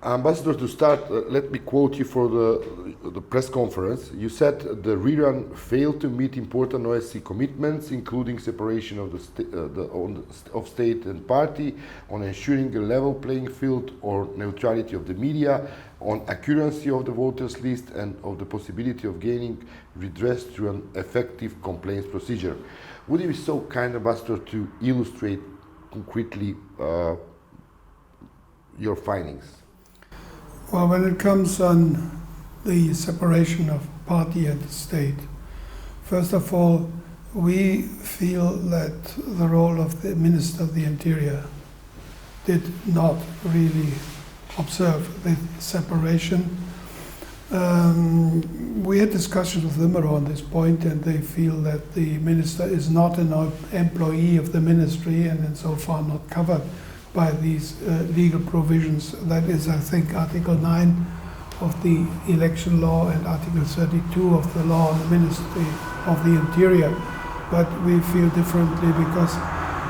Ambassador, to start, let me quote you for the press conference. You said the rerun failed to meet important OSCE commitments, including separation of of state and party, on ensuring a level playing field or neutrality of the media, on accuracy of the voters list, and of the possibility of gaining redress through an effective complaints procedure. Would you be so kind, Ambassador, to illustrate concretely your findings? Well, when it comes on the separation of party and state, first of all, we feel that the role of the Minister of the Interior did not really observe the separation. We had discussions with them around this point, and they feel that the Minister is not an employee of the ministry and in so far not covered by these legal provisions. That is, I think, Article 9 of the election law and Article 32 of the law on the Ministry of the Interior. But we feel differently because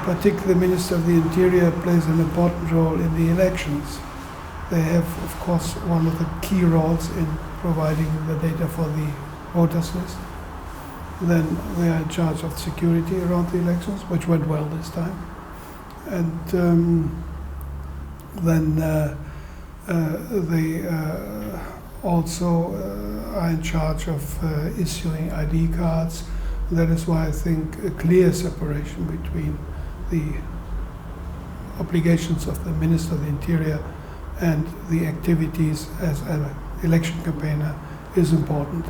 particularly the Minister of the Interior plays an important role in the elections. They have, of course, one of the key roles in providing the data for the voters list. Then they are in charge of security around the elections, which went well this time. And then they also are in charge of issuing ID cards. That is why I think a clear separation between the obligations of the Minister of the Interior and the activities as an election campaigner is important.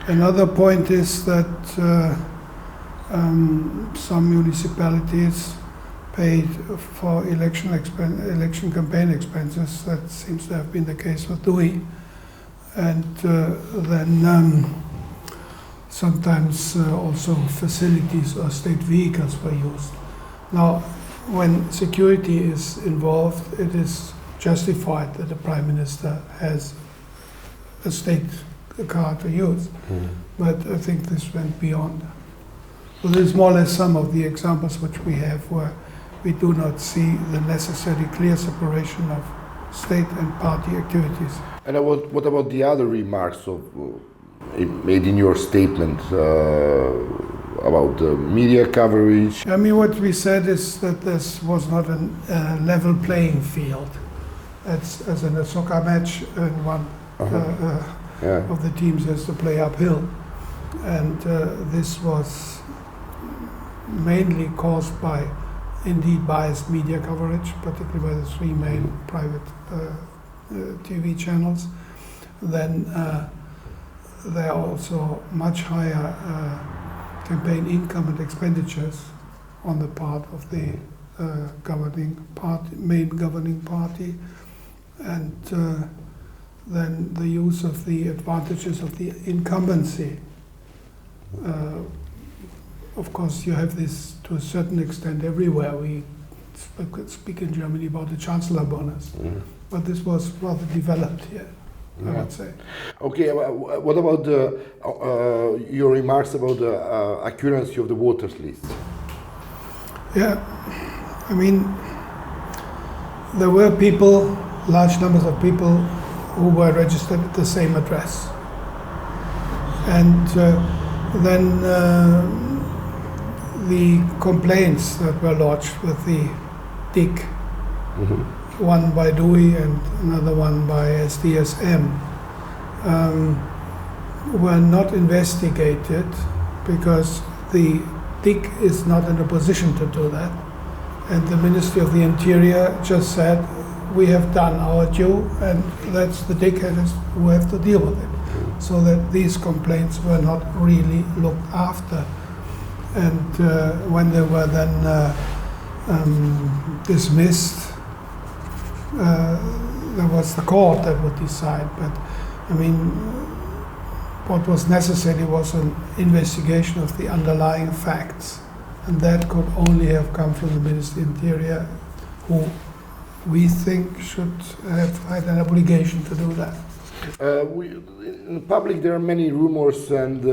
Another point is that some municipalities paid for election campaign expenses. That seems to have been the case with DUI. And then sometimes also facilities or state vehicles were used. Now, when security is involved, it is justified that the Prime Minister has a state car to use. But I think this went beyond. So this is more or less some of the examples which we have where we do not see the necessary clear separation of state and party activities. And what about the other remarks made in your statement about the media coverage? I mean, what we said is that this was not a level playing field. It's as in a soccer match, and one of the teams has to play uphill. And this was mainly caused by indeed biased media coverage, particularly by the three main private TV channels. Then there are also much higher campaign income and expenditures on the part of the main governing party, and then the use of the advantages of the incumbency. Of course, you have this to a certain extent everywhere. We speak in Germany about the Chancellor bonus, but this was rather developed here, I would say. Okay, what about your remarks about the accuracy of the voters list? Yeah, I mean, there were people, large numbers of people, who were registered at the same address. And then the complaints that were lodged with the DIC, one by DUI and another one by SDSM, were not investigated because the DIC is not in a position to do that. And the Ministry of the Interior just said, we have done our due, and that's the DIC who have to deal with it. So that these complaints were not really looked after. And when they were then dismissed, there was the court that would decide. But I mean, what was necessary was an investigation of the underlying facts, and that could only have come from the Ministry of the Interior, who we think should have had an obligation to do that. In the public, there are many rumors and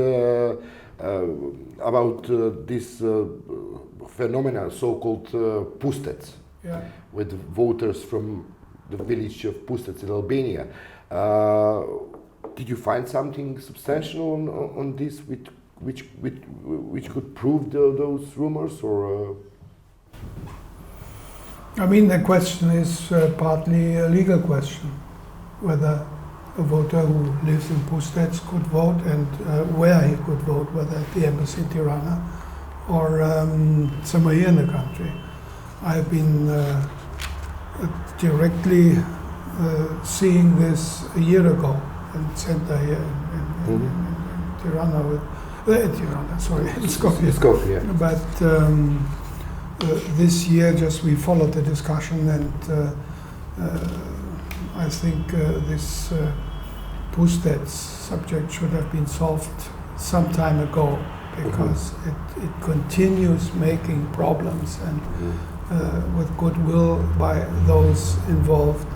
about this phenomenon, so-called pustets, with voters from the village of Pustec in Albania. Did you find something substantial on this which could prove those rumors, or? I mean, the question is partly a legal question, whether a voter who lives in Pustec could vote and where he could vote, whether at the embassy in Tirana or somewhere here in the country. I've been directly seeing this a year ago in the center here in Tirana, in Skopje. Skopje. But this year, just we followed the discussion, and I think this Pustec subject should have been solved some time ago, because it continues making problems, and with goodwill by those involved,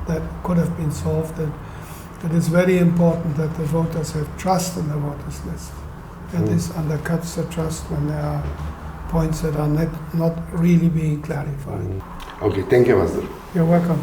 that could have been solved. And it is very important that the voters have trust in the voters list. And this undercuts the trust when there are points that are not really being clarified. Okay, thank you, Master. You're welcome.